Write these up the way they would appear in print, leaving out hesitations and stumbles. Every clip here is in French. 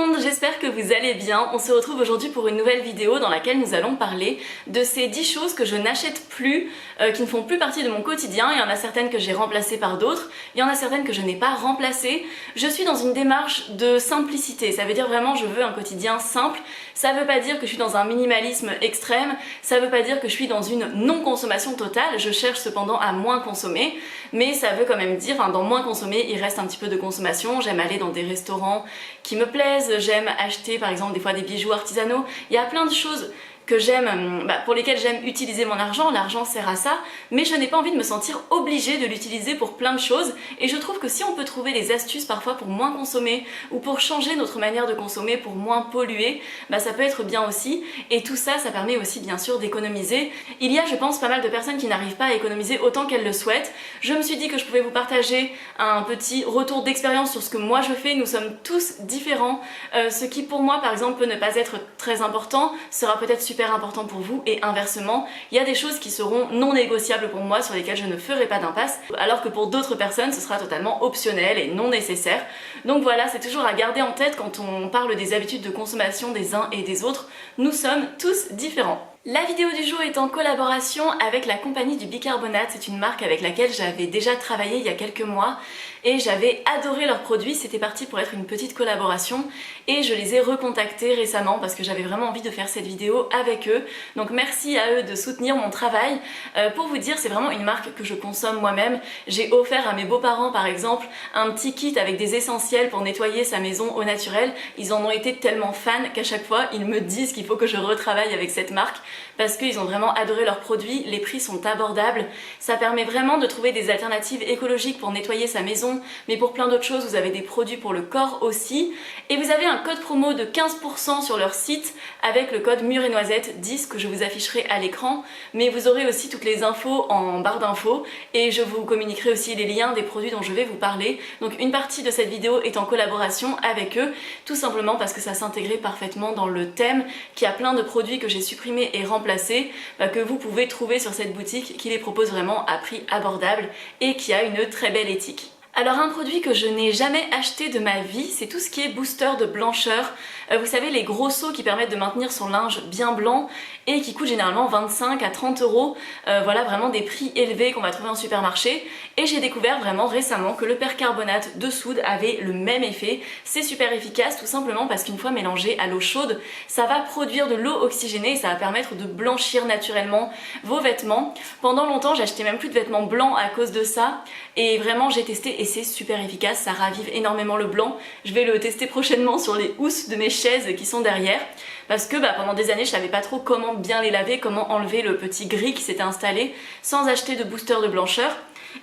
monde, j'espère que vous allez bien. On se retrouve aujourd'hui pour une nouvelle vidéo dans laquelle nous allons parler de ces 10 choses que je n'achète plus, qui ne font plus partie de mon quotidien. Il y en a certaines que j'ai remplacées par d'autres, il y en a certaines que je n'ai pas remplacées. Je suis dans une démarche de simplicité, ça veut dire vraiment je veux un quotidien simple. Ça veut pas dire que je suis dans un minimalisme extrême, ça veut pas dire que je suis dans une non-consommation totale, je cherche cependant à moins consommer, mais ça veut quand même dire, dans moins consommer, il reste un petit peu de consommation. J'aime aller dans des restaurants qui me plaisent, j'aime acheter par exemple des fois des bijoux artisanaux, il y a plein de choses que j'aime, pour lesquelles j'aime utiliser mon argent, l'argent sert à ça, mais je n'ai pas envie de me sentir obligée de l'utiliser pour plein de choses, et je trouve que si on peut trouver des astuces parfois pour moins consommer, ou pour changer notre manière de consommer, pour moins polluer, ça peut être bien aussi, et tout ça, ça permet aussi bien sûr d'économiser. Il y a je pense pas mal de personnes qui n'arrivent pas à économiser autant qu'elles le souhaitent. Je me suis dit que je pouvais vous partager un petit retour d'expérience sur ce que moi je fais. Nous sommes tous différents, ce qui pour moi par exemple peut ne pas être très important, sera peut-être super important pour vous, et inversement, il y a des choses qui seront non négociables pour moi, sur lesquelles je ne ferai pas d'impasse, alors que pour d'autres personnes ce sera totalement optionnel et non nécessaire. Donc voilà, c'est toujours à garder en tête quand on parle des habitudes de consommation des uns et des autres, nous sommes tous différents. La vidéo du jour est en collaboration avec la compagnie du bicarbonate, c'est une marque avec laquelle j'avais déjà travaillé il y a quelques mois et j'avais adoré leurs produits, c'était parti pour être une petite collaboration et je les ai recontactés récemment parce que j'avais vraiment envie de faire cette vidéo avec eux. Donc merci à eux de soutenir mon travail. Pour vous dire, c'est vraiment une marque que je consomme moi-même. J'ai offert à mes beaux-parents par exemple un petit kit avec des essentiels pour nettoyer sa maison au naturel. Ils en ont été tellement fans qu'à chaque fois ils me disent qu'il faut que je retravaille avec cette marque parce qu'ils ont vraiment adoré leurs produits, les prix sont abordables, ça permet vraiment de trouver des alternatives écologiques pour nettoyer sa maison, mais pour plein d'autres choses vous avez des produits pour le corps aussi, et vous avez un code promo de 15% sur leur site avec le code mûre et noisette 10 que je vous afficherai à l'écran, mais vous aurez aussi toutes les infos en barre d'infos et je vous communiquerai aussi les liens des produits dont je vais vous parler. Donc une partie de cette vidéo est en collaboration avec eux, tout simplement parce que ça s'intégrait parfaitement dans le thème, qu'il y a plein de produits que j'ai supprimés et remplacés, que vous pouvez trouver sur cette boutique qui les propose vraiment à prix abordable et qui a une très belle éthique. Alors un produit que je n'ai jamais acheté de ma vie, c'est tout ce qui est booster de blancheur. Vous savez, les gros seaux qui permettent de maintenir son linge bien blanc et qui coûtent généralement 25 à 30 euros. Voilà, vraiment des prix élevés qu'on va trouver en supermarché. Et j'ai découvert vraiment récemment que le percarbonate de soude avait le même effet. C'est super efficace tout simplement parce qu'une fois mélangé à l'eau chaude, ça va produire de l'eau oxygénée et ça va permettre de blanchir naturellement vos vêtements. Pendant longtemps, j'achetais même plus de vêtements blancs à cause de ça. Et vraiment, j'ai testé et c'est super efficace, ça ravive énormément le blanc. Je vais le tester prochainement sur les housses de mes chaises qui sont derrière parce que pendant des années je savais pas trop comment bien les laver, comment enlever le petit gris qui s'était installé sans acheter de booster de blancheur.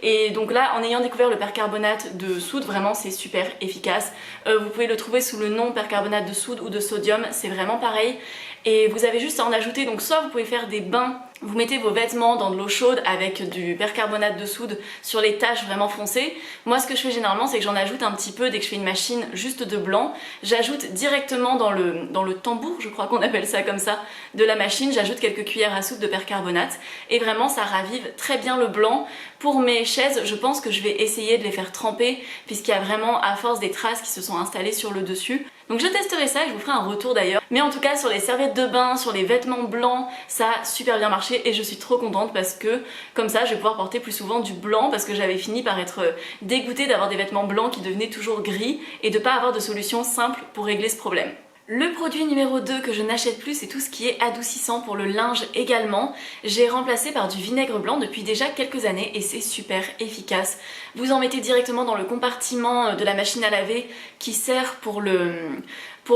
Et donc là, en ayant découvert le percarbonate de soude, vraiment c'est super efficace. Vous pouvez le trouver sous le nom percarbonate de soude ou de sodium, c'est vraiment pareil. Et vous avez juste à en ajouter, donc soit vous pouvez faire des bains, vous mettez vos vêtements dans de l'eau chaude avec du percarbonate de soude sur les taches vraiment foncées. Moi ce que je fais généralement c'est que j'en ajoute un petit peu dès que je fais une machine juste de blanc. J'ajoute directement dans le tambour, je crois qu'on appelle ça comme ça, de la machine, j'ajoute quelques cuillères à soupe de percarbonate et vraiment ça ravive très bien le blanc. Pour mes chaises, je pense que je vais essayer de les faire tremper puisqu'il y a vraiment à force des traces qui se sont installées sur le dessus. Donc je testerai ça et je vous ferai un retour d'ailleurs. Mais en tout cas sur les serviettes de bain, sur les vêtements blancs, ça a super bien marché et je suis trop contente parce que comme ça je vais pouvoir porter plus souvent du blanc parce que j'avais fini par être dégoûtée d'avoir des vêtements blancs qui devenaient toujours gris et de pas avoir de solution simple pour régler ce problème. Le produit numéro 2 que je n'achète plus, c'est tout ce qui est adoucissant pour le linge également. J'ai remplacé par du vinaigre blanc depuis déjà quelques années et c'est super efficace. Vous en mettez directement dans le compartiment de la machine à laver qui sert pour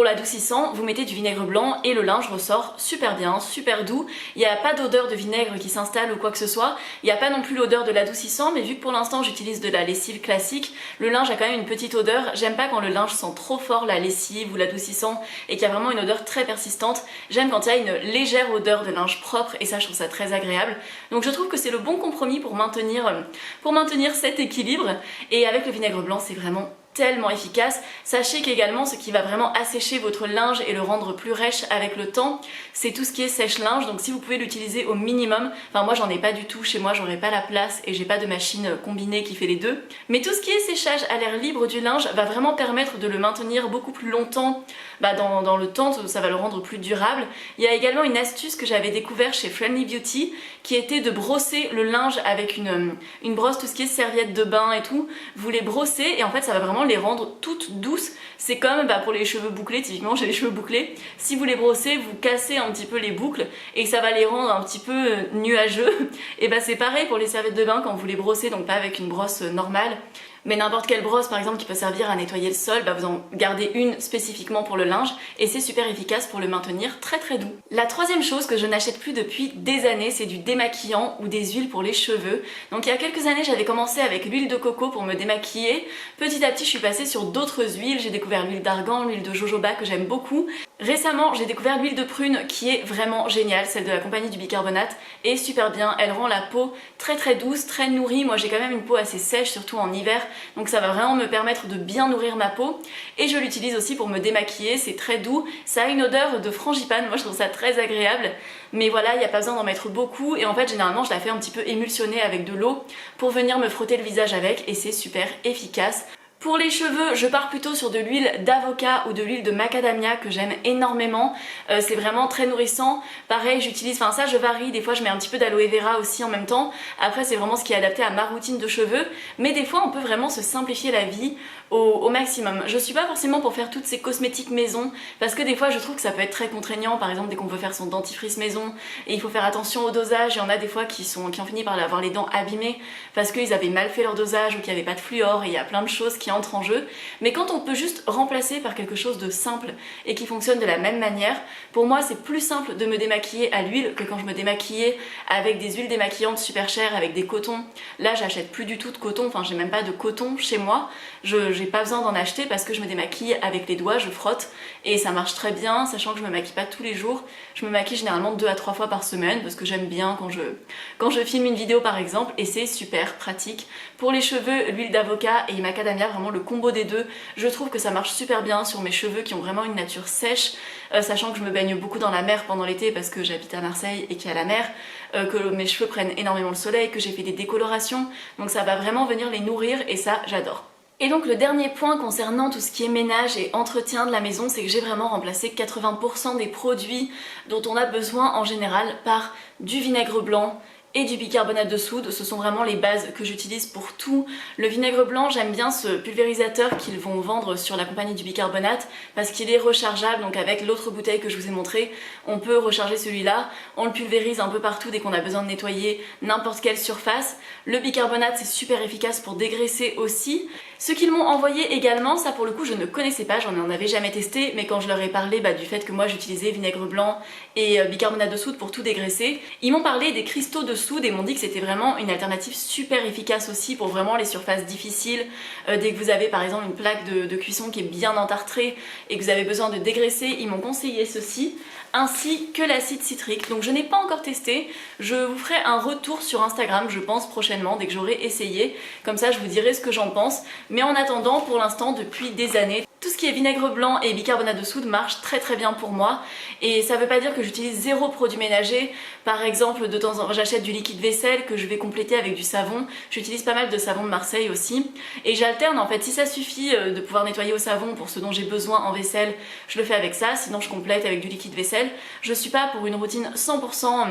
l'adoucissant, vous mettez du vinaigre blanc et le linge ressort super bien, super doux. Il n'y a pas d'odeur de vinaigre qui s'installe ou quoi que ce soit. Il n'y a pas non plus l'odeur de l'adoucissant, mais vu que pour l'instant j'utilise de la lessive classique, le linge a quand même une petite odeur. J'aime pas quand le linge sent trop fort la lessive ou l'adoucissant et qu'il y a vraiment une odeur très persistante. J'aime quand il y a une légère odeur de linge propre et ça je trouve ça très agréable. Donc je trouve que c'est le bon compromis pour maintenir cet équilibre et avec le vinaigre blanc c'est vraiment tellement efficace. Sachez qu'également ce qui va vraiment assécher votre linge et le rendre plus rêche avec le temps, c'est tout ce qui est sèche-linge. Donc si vous pouvez l'utiliser au minimum, enfin moi j'en ai pas du tout, chez moi j'aurais pas la place et j'ai pas de machine combinée qui fait les deux. Mais tout ce qui est séchage à l'air libre du linge va vraiment permettre de le maintenir beaucoup plus longtemps dans le temps, ça va le rendre plus durable. Il y a également une astuce que j'avais découvert chez Friendly Beauty qui était de brosser le linge avec une brosse, tout ce qui est serviette de bain et tout. Vous les brossez et en fait ça va vraiment les rendre toutes douces. C'est comme pour les cheveux bouclés, typiquement j'ai les cheveux bouclés, si vous les brossez, vous cassez un petit peu les boucles et ça va les rendre un petit peu nuageux. Et c'est pareil pour les serviettes de bain quand vous les brossez, donc pas avec une brosse normale, mais n'importe quelle brosse par exemple qui peut servir à nettoyer le sol, vous en gardez une spécifiquement pour le linge et c'est super efficace pour le maintenir très très doux. La troisième chose que je n'achète plus depuis des années, c'est du démaquillant ou des huiles pour les cheveux. Donc il y a quelques années j'avais commencé avec l'huile de coco pour me démaquiller. Petit à petit je suis passée sur d'autres huiles, j'ai découvert l'huile d'argan, l'huile de jojoba que j'aime beaucoup. Récemment j'ai découvert l'huile de prune qui est vraiment géniale, celle de la compagnie du bicarbonate, et super bien, elle rend la peau très très douce, très nourrie. Moi j'ai quand même une peau assez sèche, surtout en hiver, donc ça va vraiment me permettre de bien nourrir ma peau. Et je l'utilise aussi pour me démaquiller, c'est très doux, ça a une odeur de frangipane, moi je trouve ça très agréable. Mais voilà, il n'y a pas besoin d'en mettre beaucoup et en fait généralement je la fais un petit peu émulsionner avec de l'eau pour venir me frotter le visage avec et c'est super efficace. Pour les cheveux, je pars plutôt sur de l'huile d'avocat ou de l'huile de macadamia que j'aime énormément. C'est vraiment très nourrissant. Pareil, j'utilise, ça je varie, des fois je mets un petit peu d'aloe vera aussi en même temps. Après c'est vraiment ce qui est adapté à ma routine de cheveux. Mais des fois on peut vraiment se simplifier la vie au maximum. Je suis pas forcément pour faire toutes ces cosmétiques maison parce que des fois je trouve que ça peut être très contraignant. Par exemple dès qu'on veut faire son dentifrice maison et il faut faire attention au dosage. Il y en a des fois qui ont fini par avoir les dents abîmées parce qu'ils avaient mal fait leur dosage ou qu'il n'y avait pas de fluor et il y a plein de choses qui entre en jeu. Mais quand on peut juste remplacer par quelque chose de simple et qui fonctionne de la même manière, pour moi c'est plus simple de me démaquiller à l'huile que quand je me démaquillais avec des huiles démaquillantes super chères, avec des cotons. Là j'achète plus du tout de coton, j'ai même pas de coton chez moi. J'ai pas besoin d'en acheter parce que je me démaquille avec les doigts, je frotte et ça marche très bien, sachant que je me maquille pas tous les jours. Je me maquille généralement 2 à 3 fois par semaine parce que j'aime bien quand je filme une vidéo par exemple et c'est super pratique. Pour les cheveux, l'huile d'avocat et macadamia, vraiment le combo des deux, je trouve que ça marche super bien sur mes cheveux qui ont vraiment une nature sèche, sachant que je me baigne beaucoup dans la mer pendant l'été parce que j'habite à Marseille et qu'il y a la mer, que mes cheveux prennent énormément le soleil, que j'ai fait des décolorations, donc ça va vraiment venir les nourrir et ça j'adore. Et donc le dernier point concernant tout ce qui est ménage et entretien de la maison, c'est que j'ai vraiment remplacé 80% des produits dont on a besoin en général par du vinaigre blanc et du bicarbonate de soude. Ce sont vraiment les bases que j'utilise pour tout. Le vinaigre blanc, j'aime bien ce pulvérisateur qu'ils vont vendre sur la compagnie du bicarbonate parce qu'il est rechargeable, donc avec l'autre bouteille que je vous ai montrée, on peut recharger celui-là. On le pulvérise un peu partout dès qu'on a besoin de nettoyer n'importe quelle surface. Le bicarbonate, c'est super efficace pour dégraisser aussi. Ce qu'ils m'ont envoyé également, ça pour le coup je ne connaissais pas, j'en avais jamais testé, mais quand je leur ai parlé du fait que moi j'utilisais vinaigre blanc et bicarbonate de soude pour tout dégraisser, ils m'ont parlé des cristaux de soude et m'ont dit que c'était vraiment une alternative super efficace aussi pour vraiment les surfaces difficiles. Dès que vous avez par exemple une plaque de cuisson qui est bien entartrée et que vous avez besoin de dégraisser, ils m'ont conseillé ceci, ainsi que l'acide citrique. Donc je n'ai pas encore testé, je vous ferai un retour sur Instagram je pense prochainement dès que j'aurai essayé, comme ça je vous dirai ce que j'en pense. Mais en attendant, pour l'instant, depuis des années, tout ce qui est vinaigre blanc et bicarbonate de soude marche très très bien pour moi. Et ça veut pas dire que j'utilise zéro produit ménager. Par exemple, de temps en temps, j'achète du liquide vaisselle que je vais compléter avec du savon. J'utilise pas mal de savon de Marseille aussi. Et j'alterne en fait, si ça suffit de pouvoir nettoyer au savon pour ce dont j'ai besoin en vaisselle, je le fais avec ça. Sinon je complète avec du liquide vaisselle. Je suis pas pour une routine 100%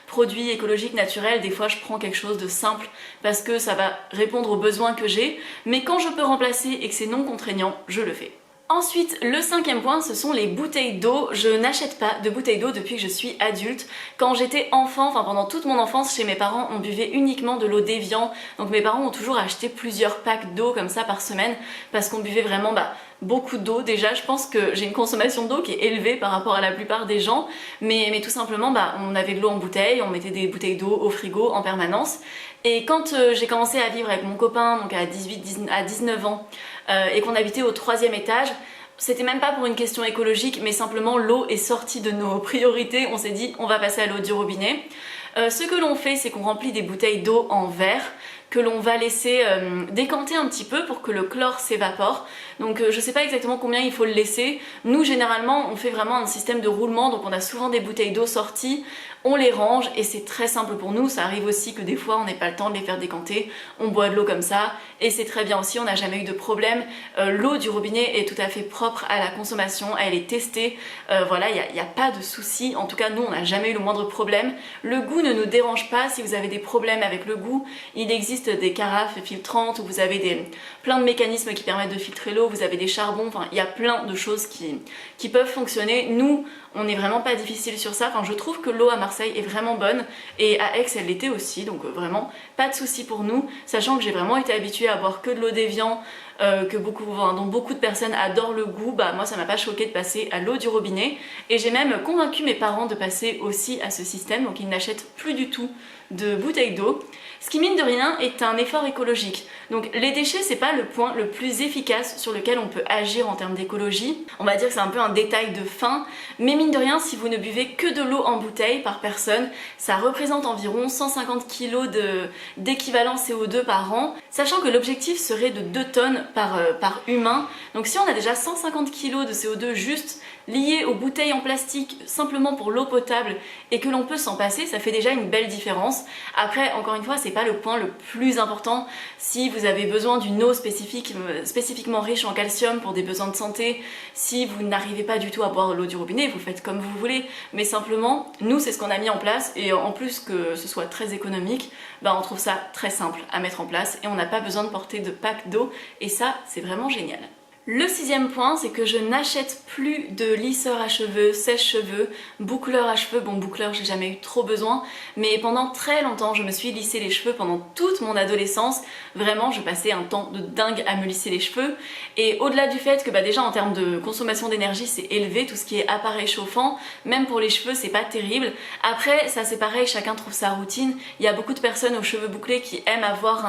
produit écologique, naturel. Des fois je prends quelque chose de simple parce que ça va répondre aux besoins que j'ai. Mais quand je peux remplacer et que c'est non contraignant, je le fais. Ensuite, le cinquième point, ce sont les bouteilles d'eau. Je n'achète pas de bouteilles d'eau depuis que je suis adulte. Quand j'étais enfant, pendant toute mon enfance, chez mes parents, on buvait uniquement de l'eau d'Évian. Donc mes parents ont toujours acheté plusieurs packs d'eau comme ça par semaine parce qu'on buvait vraiment beaucoup d'eau. Déjà je pense que j'ai une consommation d'eau qui est élevée par rapport à la plupart des gens, mais tout simplement on avait de l'eau en bouteille, on mettait des bouteilles d'eau au frigo en permanence. Et quand j'ai commencé à vivre avec mon copain, donc à 19 ans, et qu'on habitait au 3e étage, c'était même pas pour une question écologique, mais simplement l'eau est sortie de nos priorités. On s'est dit on va passer à l'eau du robinet. Ce que l'on fait, c'est qu'on remplit des bouteilles d'eau en verre que l'on va laisser décanter un petit peu pour que le chlore s'évapore. Donc je sais pas exactement combien il faut le laisser. Nous généralement on fait vraiment un système de roulement, donc on a souvent des bouteilles d'eau sorties, on les range et c'est très simple pour nous. Ça arrive aussi que des fois on n'ait pas le temps de les faire décanter, on boit de l'eau comme ça et c'est très bien aussi, on n'a jamais eu de problème. L'eau du robinet est tout à fait propre à la consommation, elle est testée, voilà, il n'y a pas de souci. En tout cas nous on n'a jamais eu le moindre problème. Le goût ne nous dérange pas. Si vous avez des problèmes avec le goût, il existe des carafes filtrantes où vous avez plein de mécanismes qui permettent de filtrer l'eau, vous avez des charbons, enfin il y a plein de choses qui peuvent fonctionner. Nous on n'est vraiment pas difficile sur ça, enfin je trouve que l'eau à Marseille est vraiment bonne et à Aix elle l'était aussi, donc vraiment pas de souci pour nous, sachant que j'ai vraiment été habituée à boire que de l'eau d'Évian, dont beaucoup de personnes adorent le goût. Bah moi ça m'a pas choqué de passer à l'eau du robinet et j'ai même convaincu mes parents de passer aussi à ce système, donc ils n'achètent plus du tout de bouteilles d'eau. Ce qui mine de rien est un effort écologique. Donc les déchets c'est pas le point le plus efficace sur lequel on peut agir en termes d'écologie. On va dire que c'est un peu un détail de fin, mais mine de rien si vous ne buvez que de l'eau en bouteille par personne, ça représente environ 150 kg d'équivalent CO2 par an, sachant que l'objectif serait de 2 tonnes par humain. Donc si on a déjà 150 kg de CO2 juste liés aux bouteilles en plastique simplement pour l'eau potable et que l'on peut s'en passer, ça fait déjà une belle différence. Après encore une fois c'est pas le point le plus important. Si vous avez besoin d'une eau spécifiquement riche en calcium pour des besoins de santé, si vous n'arrivez pas du tout à boire l'eau du robinet, vous faites comme vous voulez, mais simplement nous c'est ce qu'on a mis en place et en plus que ce soit très économique, bah, on trouve ça très simple à mettre en place et on n'a pas besoin de porter de pack d'eau et ça c'est vraiment génial. Le 6e point, c'est que je n'achète plus de lisseur à cheveux, sèche-cheveux, boucleur à cheveux. Bon, boucleur, j'ai jamais eu trop besoin, mais pendant très longtemps, je me suis lissé les cheveux pendant toute mon adolescence. Vraiment, je passais un temps de dingue à me lisser les cheveux. Et au-delà du fait que déjà en termes de consommation d'énergie, c'est élevé, tout ce qui est appareil chauffant, même pour les cheveux, c'est pas terrible. Après, ça c'est pareil, chacun trouve sa routine. Il y a beaucoup de personnes aux cheveux bouclés qui aiment avoir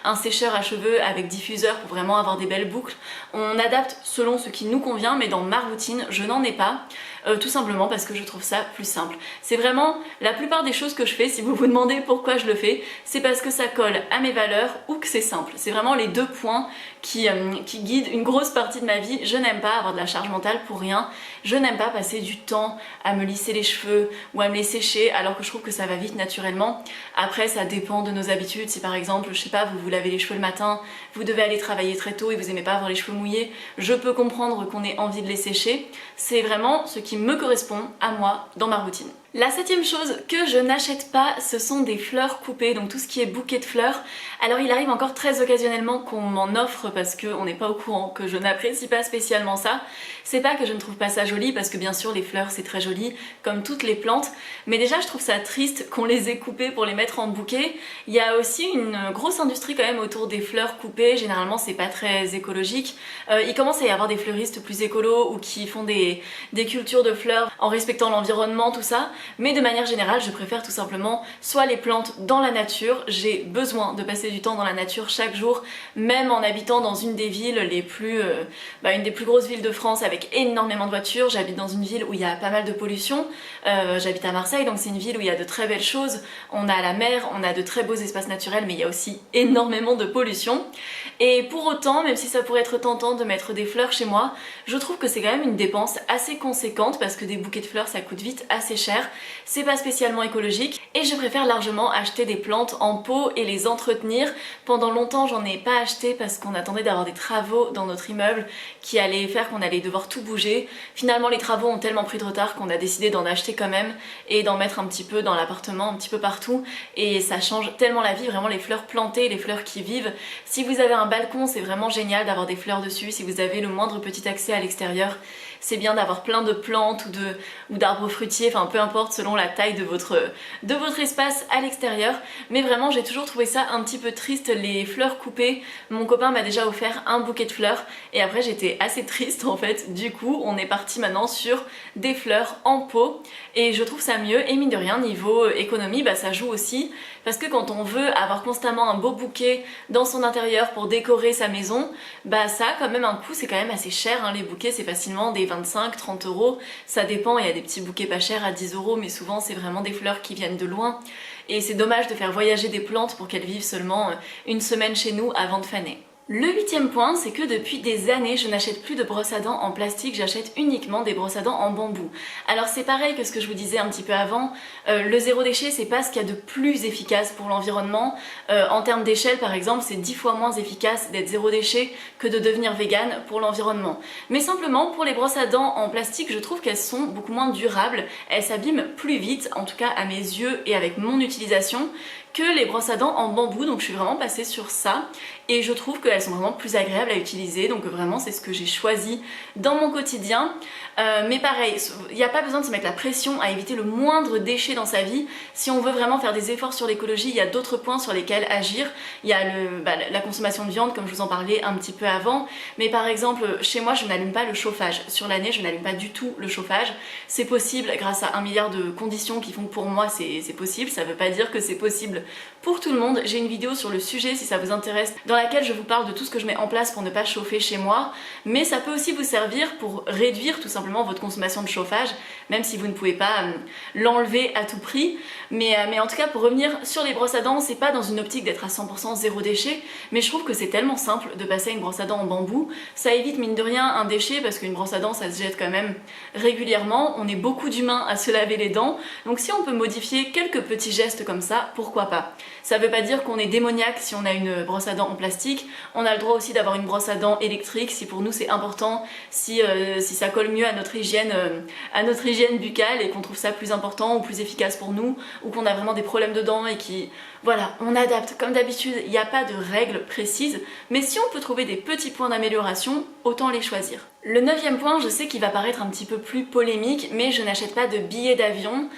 un sécheur à cheveux avec diffuseur pour vraiment avoir des belles boucles. On adapte selon ce qui nous convient, mais dans ma routine, je n'en ai pas. Tout simplement parce que je trouve ça plus simple. C'est vraiment la plupart des choses que je fais, si vous vous demandez pourquoi je le fais, c'est parce que ça colle à mes valeurs ou que c'est simple. C'est vraiment les deux points qui guident une grosse partie de ma vie. Je n'aime pas avoir de la charge mentale pour rien. Je n'aime pas passer du temps à me lisser les cheveux ou à me les sécher alors que je trouve que ça va vite naturellement. Après ça dépend de nos habitudes. Si par exemple, je sais pas, vous vous lavez les cheveux le matin, vous devez aller travailler très tôt et vous aimez pas avoir les cheveux mouillés, je peux comprendre qu'on ait envie de les sécher. C'est vraiment ce qui me correspond à moi dans ma routine. La 7e chose que je n'achète pas, ce sont des fleurs coupées, donc tout ce qui est bouquet de fleurs. Alors il arrive encore très occasionnellement qu'on m'en offre parce qu'on n'est pas au courant, que je n'apprécie pas spécialement ça. C'est pas que je ne trouve pas ça joli, parce que bien sûr les fleurs c'est très joli, comme toutes les plantes, mais déjà je trouve ça triste qu'on les ait coupées pour les mettre en bouquet. Il y a aussi une grosse industrie quand même autour des fleurs coupées, généralement c'est pas très écologique. Il commence à y avoir des fleuristes plus écolos ou qui font des cultures de fleurs en respectant l'environnement, tout ça. Mais de manière générale, je préfère tout simplement soit les plantes dans la nature. J'ai besoin de passer du temps dans la nature chaque jour, même en habitant dans une des villes une des plus grosses villes de France avec énormément de voitures. J'habite dans une ville où il y a pas mal de pollution. J'habite à Marseille, donc c'est une ville où il y a de très belles choses. On a la mer, on a de très beaux espaces naturels, mais il y a aussi énormément de pollution. Et pour autant, même si ça pourrait être tentant de mettre des fleurs chez moi, je trouve que c'est quand même une dépense assez conséquente parce que des bouquets de fleurs ça coûte vite assez cher. C'est pas spécialement écologique et je préfère largement acheter des plantes en pot et les entretenir. Pendant longtemps j'en ai pas acheté parce qu'on attendait d'avoir des travaux dans notre immeuble qui allaient faire qu'on allait devoir tout bouger. Finalement les travaux ont tellement pris de retard qu'on a décidé d'en acheter quand même et d'en mettre un petit peu dans l'appartement, un petit peu partout, et ça change tellement la vie, vraiment les fleurs plantées, les fleurs qui vivent. Si vous avez un balcon, c'est vraiment génial d'avoir des fleurs dessus. Si vous avez le moindre petit accès à l'extérieur, c'est bien d'avoir plein de plantes ou d'arbres fruitiers, enfin peu importe selon la taille de votre espace à l'extérieur. Mais vraiment j'ai toujours trouvé ça un petit peu triste, les fleurs coupées. Mon copain m'a déjà offert un bouquet de fleurs et après j'étais assez triste en fait. Du coup on est parti maintenant sur des fleurs en pot et je trouve ça mieux. Et mine de rien, niveau économie, ça joue aussi parce que quand on veut avoir constamment un beau bouquet dans son intérieur pour décorer sa maison, ça a quand même un coût. C'est quand même assez cher hein, les bouquets, c'est facilement des 25-30 €, ça dépend. Il y a des petits bouquets pas chers à 10 €, mais souvent c'est vraiment des fleurs qui viennent de loin. et c'est dommage de faire voyager des plantes pour qu'elles vivent seulement une semaine chez nous avant de faner. Le 8e point, c'est que depuis des années, je n'achète plus de brosses à dents en plastique, j'achète uniquement des brosses à dents en bambou. Alors c'est pareil que ce que je vous disais un petit peu avant, le zéro déchet c'est pas ce qu'il y a de plus efficace pour l'environnement. En termes d'échelle par exemple, c'est 10 fois moins efficace d'être zéro déchet que de devenir vegan pour l'environnement. Mais simplement pour les brosses à dents en plastique, je trouve qu'elles sont beaucoup moins durables, elles s'abîment plus vite, en tout cas à mes yeux et avec mon utilisation, que les brosses à dents en bambou, donc je suis vraiment passée sur ça et je trouve qu'elles sont vraiment plus agréables à utiliser, donc vraiment c'est ce que j'ai choisi dans mon quotidien. Mais pareil, il n'y a pas besoin de se mettre la pression à éviter le moindre déchet dans sa vie. Si on veut vraiment faire des efforts sur l'écologie, il y a d'autres points sur lesquels agir. Il y a la consommation de viande, comme je vous en parlais un petit peu avant, mais par exemple chez moi je n'allume pas le chauffage. Sur l'année je n'allume pas du tout le chauffage. C'est possible grâce à 1 milliard de conditions qui font que pour moi c'est possible, ça veut pas dire que c'est possible pour tout le monde. J'ai une vidéo sur le sujet si ça vous intéresse, dans laquelle je vous parle de tout ce que je mets en place pour ne pas chauffer chez moi, mais ça peut aussi vous servir pour réduire tout simplement votre consommation de chauffage, même si vous ne pouvez pas l'enlever à tout prix. Mais en tout cas, pour revenir sur les brosses à dents, c'est pas dans une optique d'être à 100% zéro déchet, mais je trouve que c'est tellement simple de passer à une brosse à dents en bambou. Ça évite mine de rien un déchet, parce qu'une brosse à dents ça se jette quand même régulièrement, on est beaucoup d'humains à se laver les dents, donc si on peut modifier quelques petits gestes comme ça, pourquoi pas. Ça veut pas dire qu'on est démoniaque si on a une brosse à dents en plastique, on a le droit aussi d'avoir une brosse à dents électrique si pour nous c'est important, si ça colle mieux à notre hygiène buccale et qu'on trouve ça plus important ou plus efficace pour nous, ou qu'on a vraiment des problèmes de dents et qui... Voilà, on adapte. Comme d'habitude, il n'y a pas de règles précises, mais si on peut trouver des petits points d'amélioration, autant les choisir. Le 9e point, je sais qu'il va paraître un petit peu plus polémique, mais je n'achète pas de billets d'avion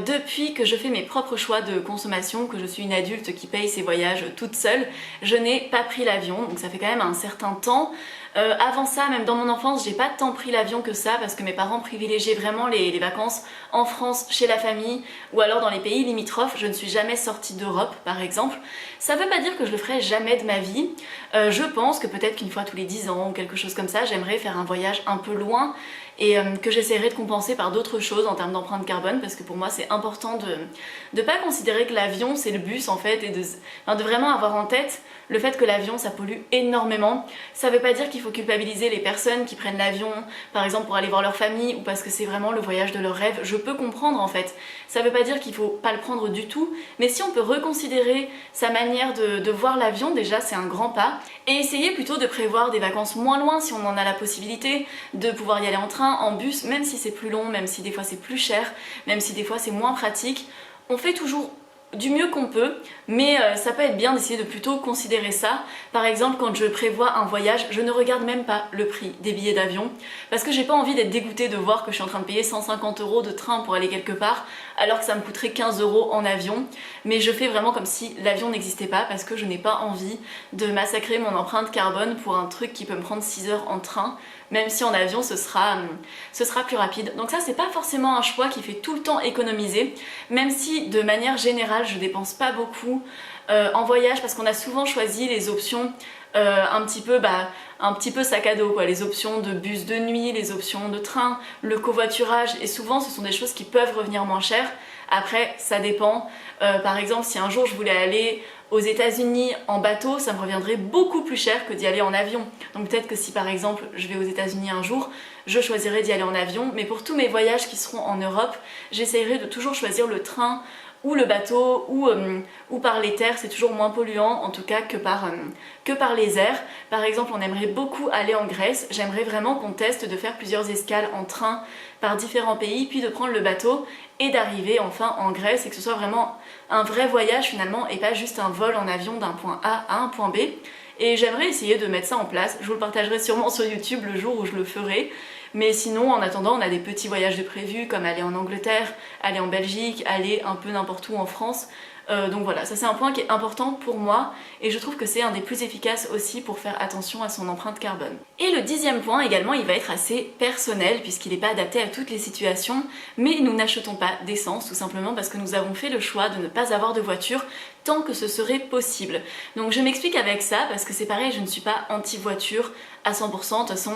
depuis que je fais mes propres choix de consommation, que je suis une adulte qui paye ses voyages toute seule. Je n'ai pas pris l'avion, donc ça fait quand même un certain temps. Avant ça, même dans mon enfance, j'ai pas tant pris l'avion que ça parce que mes parents privilégiaient vraiment les vacances en France, chez la famille, ou alors dans les pays limitrophes. Je ne suis jamais sortie d'Europe, par exemple. Ça veut pas dire que je le ferai jamais de ma vie. Je pense que peut-être qu'une fois tous les 10 ans ou quelque chose comme ça, j'aimerais faire un voyage un peu loin et que j'essaierai de compenser par d'autres choses en termes d'empreinte carbone, parce que pour moi c'est important de pas considérer que l'avion c'est le bus en fait, et de vraiment avoir en tête le fait que l'avion ça pollue énormément. Ça veut pas dire qu'il faut culpabiliser les personnes qui prennent l'avion par exemple pour aller voir leur famille ou parce que c'est vraiment le voyage de leur rêve, je peux comprendre en fait. Ça veut pas dire qu'il faut pas le prendre du tout, mais si on peut reconsidérer sa manière de voir l'avion, déjà c'est un grand pas, et essayer plutôt de prévoir des vacances moins loin si on en a la possibilité, de pouvoir y aller en train, en bus, même si c'est plus long, même si des fois c'est plus cher, même si des fois c'est moins pratique. On fait toujours du mieux qu'on peut, mais ça peut être bien d'essayer de plutôt considérer ça. Par exemple, quand je prévois un voyage, je ne regarde même pas le prix des billets d'avion parce que j'ai pas envie d'être dégoûtée de voir que je suis en train de payer 150 € de train pour aller quelque part alors que ça me coûterait 15 € en avion. Mais je fais vraiment comme si l'avion n'existait pas parce que je n'ai pas envie de massacrer mon empreinte carbone pour un truc qui peut me prendre 6 heures en train, même si en avion ce sera plus rapide. Donc ça c'est pas forcément un choix qui fait tout le temps économiser, même si de manière générale je dépense pas beaucoup en voyage parce qu'on a souvent choisi les options un petit peu sac à dos quoi, les options de bus de nuit, les options de train, le covoiturage, et souvent ce sont des choses qui peuvent revenir moins cher. Après ça dépend, par exemple si un jour je voulais aller aux États-Unis en bateau, ça me reviendrait beaucoup plus cher que d'y aller en avion. Donc peut-être que si par exemple je vais aux États-Unis un jour, je choisirai d'y aller en avion, mais pour tous mes voyages qui seront en Europe, j'essaierai de toujours choisir le train ou le bateau ou par les terres, c'est toujours moins polluant en tout cas que par les airs. Par exemple, on aimerait beaucoup aller en Grèce, j'aimerais vraiment qu'on teste de faire plusieurs escales en train par différents pays, puis de prendre le bateau et d'arriver enfin en Grèce, et que ce soit vraiment un vrai voyage finalement et pas juste un vol en avion d'un point A à un point B. Et j'aimerais essayer de mettre ça en place, je vous le partagerai sûrement sur YouTube le jour où je le ferai. Mais sinon, en attendant, on a des petits voyages de prévus comme aller en Angleterre, aller en Belgique, aller un peu n'importe où en France. Donc voilà, ça c'est un point qui est important pour moi et je trouve que c'est un des plus efficaces aussi pour faire attention à son empreinte carbone. Et le 10e point également, il va être assez personnel puisqu'il n'est pas adapté à toutes les situations, mais nous n'achetons pas d'essence tout simplement parce que nous avons fait le choix de ne pas avoir de voiture tant que ce serait possible. Donc je m'explique avec ça parce que c'est pareil, je ne suis pas anti-voiture à 100%, de toute façon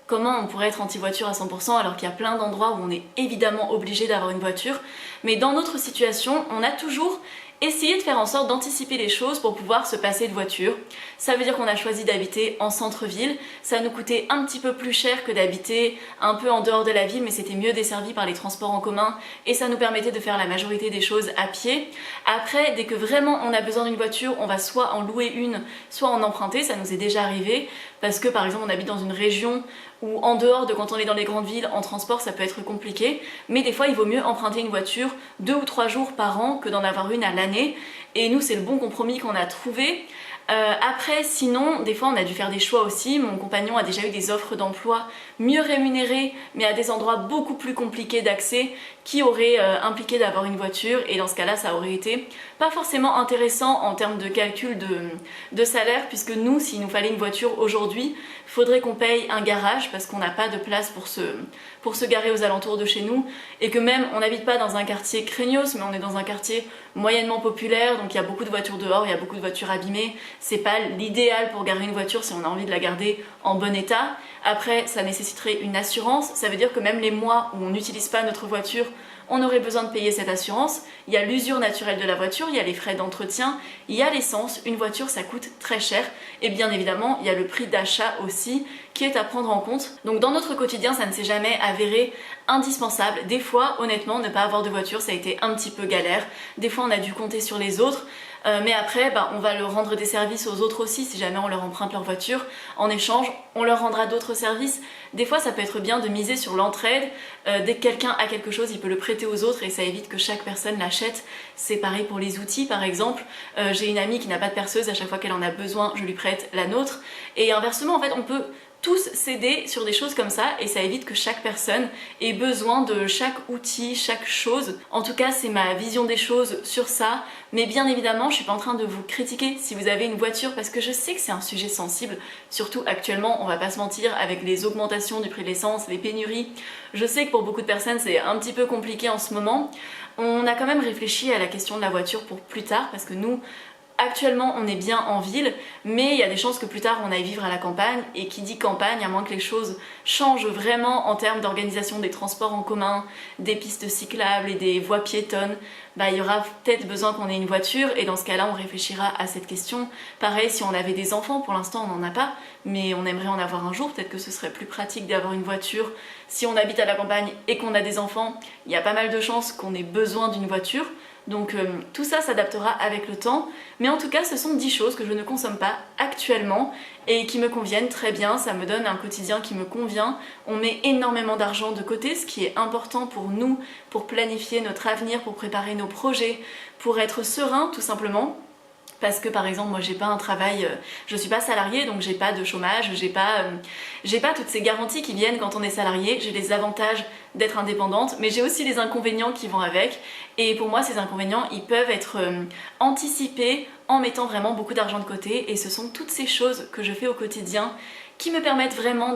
comment on pourrait être anti-voiture à 100% alors qu'il y a plein d'endroits où on est évidemment obligé d'avoir une voiture. Mais dans notre situation, on a toujours essayé de faire en sorte d'anticiper les choses pour pouvoir se passer de voiture. Ça veut dire qu'on a choisi d'habiter en centre-ville. Ça nous coûtait un petit peu plus cher que d'habiter un peu en dehors de la ville, mais c'était mieux desservi par les transports en commun et ça nous permettait de faire la majorité des choses à pied. Après, dès que vraiment on a besoin d'une voiture, on va soit en louer une, soit en emprunter. Ça nous est déjà arrivé parce que par exemple on habite dans une région où en dehors de quand on est dans les grandes villes, en transport ça peut être compliqué, mais des fois il vaut mieux emprunter une voiture 2 ou 3 jours par an que d'en avoir une à l'année, et nous c'est le bon compromis qu'on a trouvé. Après, sinon, des fois on a dû faire des choix aussi. Mon compagnon a déjà eu des offres d'emploi mieux rémunérées, mais à des endroits beaucoup plus compliqués d'accès, qui auraient impliqué d'avoir une voiture, et dans ce cas-là, ça aurait été pas forcément intéressant en termes de calcul de salaire, puisque nous, s'il nous fallait une voiture aujourd'hui, il faudrait qu'on paye un garage, parce qu'on n'a pas de place pour se garer aux alentours de chez nous, et que même, on n'habite pas dans un quartier craignos, mais on est dans un quartier moyennement populaire, donc il y a beaucoup de voitures dehors, il y a beaucoup de voitures abîmées. C'est pas l'idéal pour garer une voiture si on a envie de la garder en bon état. Après, ça nécessiterait une assurance. Ça veut dire que même les mois où on n'utilise pas notre voiture, on aurait besoin de payer cette assurance. Il y a l'usure naturelle de la voiture, il y a les frais d'entretien, il y a l'essence. Une voiture, ça coûte très cher. Et bien évidemment, il y a le prix d'achat aussi qui est à prendre en compte. Donc dans notre quotidien, ça ne s'est jamais avéré indispensable. Des fois, honnêtement, ne pas avoir de voiture, ça a été un petit peu galère. Des fois, on a dû compter sur les autres. Mais après, on va leur rendre des services aux autres aussi si jamais on leur emprunte leur voiture. En échange, on leur rendra d'autres services. Des fois, ça peut être bien de miser sur l'entraide. Dès que quelqu'un a quelque chose, il peut le prêter aux autres et ça évite que chaque personne l'achète. C'est pareil pour les outils, par exemple. J'ai une amie qui n'a pas de perceuse, à chaque fois qu'elle en a besoin, je lui prête la nôtre. Et inversement, en fait, on peut tous s'aider sur des choses comme ça et ça évite que chaque personne ait besoin de chaque outil, chaque chose. En tout cas, c'est ma vision des choses sur ça, mais bien évidemment, je suis pas en train de vous critiquer si vous avez une voiture parce que je sais que c'est un sujet sensible, surtout actuellement, on va pas se mentir, avec les augmentations du prix de l'essence, les pénuries. Je sais que pour beaucoup de personnes, c'est un petit peu compliqué en ce moment. On a quand même réfléchi à la question de la voiture pour plus tard parce que nous, actuellement, on est bien en ville, mais il y a des chances que plus tard on aille vivre à la campagne, et qui dit campagne, à moins que les choses changent vraiment en termes d'organisation des transports en commun, des pistes cyclables et des voies piétonnes, il y aura peut-être besoin qu'on ait une voiture, et dans ce cas-là on réfléchira à cette question. Pareil, si on avait des enfants, pour l'instant on n'en a pas, mais on aimerait en avoir un jour, peut-être que ce serait plus pratique d'avoir une voiture. Si on habite à la campagne et qu'on a des enfants, il y a pas mal de chances qu'on ait besoin d'une voiture. Donc tout ça s'adaptera avec le temps, mais en tout cas ce sont 10 choses que je ne consomme pas actuellement et qui me conviennent très bien, ça me donne un quotidien qui me convient. On met énormément d'argent de côté, ce qui est important pour nous, pour planifier notre avenir, pour préparer nos projets, pour être serein tout simplement. Parce que par exemple moi j'ai pas un travail, je suis pas salariée donc j'ai pas de chômage, j'ai pas toutes ces garanties qui viennent quand on est salarié. J'ai les avantages d'être indépendante mais j'ai aussi les inconvénients qui vont avec, et pour moi ces inconvénients ils peuvent être anticipés en mettant vraiment beaucoup d'argent de côté, et ce sont toutes ces choses que je fais au quotidien qui me permettent vraiment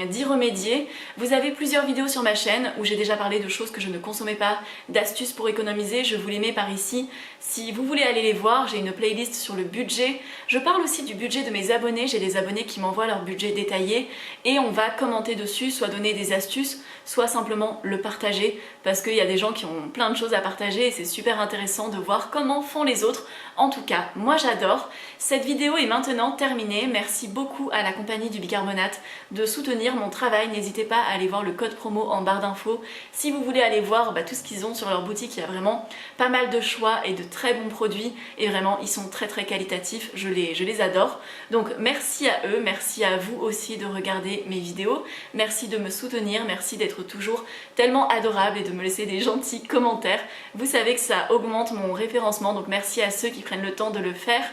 d'y remédier. Vous avez plusieurs vidéos sur ma chaîne où j'ai déjà parlé de choses que je ne consommais pas, d'astuces pour économiser, je vous les mets par ici. Si vous voulez aller les voir, j'ai une playlist sur le budget. Je parle aussi du budget de mes abonnés, j'ai des abonnés qui m'envoient leur budget détaillé et on va commenter dessus, soit donner des astuces, soit simplement le partager, parce qu'il y a des gens qui ont plein de choses à partager et c'est super intéressant de voir comment font les autres. En tout cas, moi j'adore. Cette vidéo est maintenant terminée. Merci beaucoup à la compagnie du bicarbonate de soutenir mon travail. N'hésitez pas à aller voir le code promo en barre d'infos. Si vous voulez aller voir tout ce qu'ils ont sur leur boutique, il y a vraiment pas mal de choix et de très bons produits. Et vraiment, ils sont très qualitatifs. Je les adore. Donc merci à eux, merci à vous aussi de regarder mes vidéos. Merci de me soutenir, merci d'être toujours tellement adorable et de me laisser des gentils commentaires. Vous savez que ça augmente mon référencement, donc merci à ceux qui prennent le temps de le faire.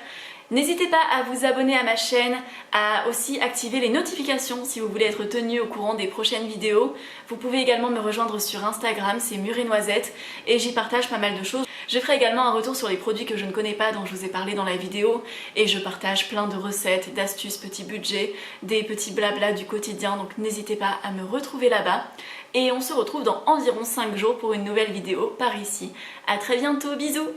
N'hésitez pas à vous abonner à ma chaîne, à aussi activer les notifications si vous voulez être tenu au courant des prochaines vidéos. Vous pouvez également me rejoindre sur Instagram, c'est Mûre et Noisette, et j'y partage pas mal de choses. Je ferai également un retour sur les produits que je ne connais pas dont je vous ai parlé dans la vidéo, et je partage plein de recettes, d'astuces, petits budgets, des petits blabla du quotidien, donc n'hésitez pas à me retrouver là-bas. Et on se retrouve dans environ 5 jours pour une nouvelle vidéo par ici. À très bientôt, bisous!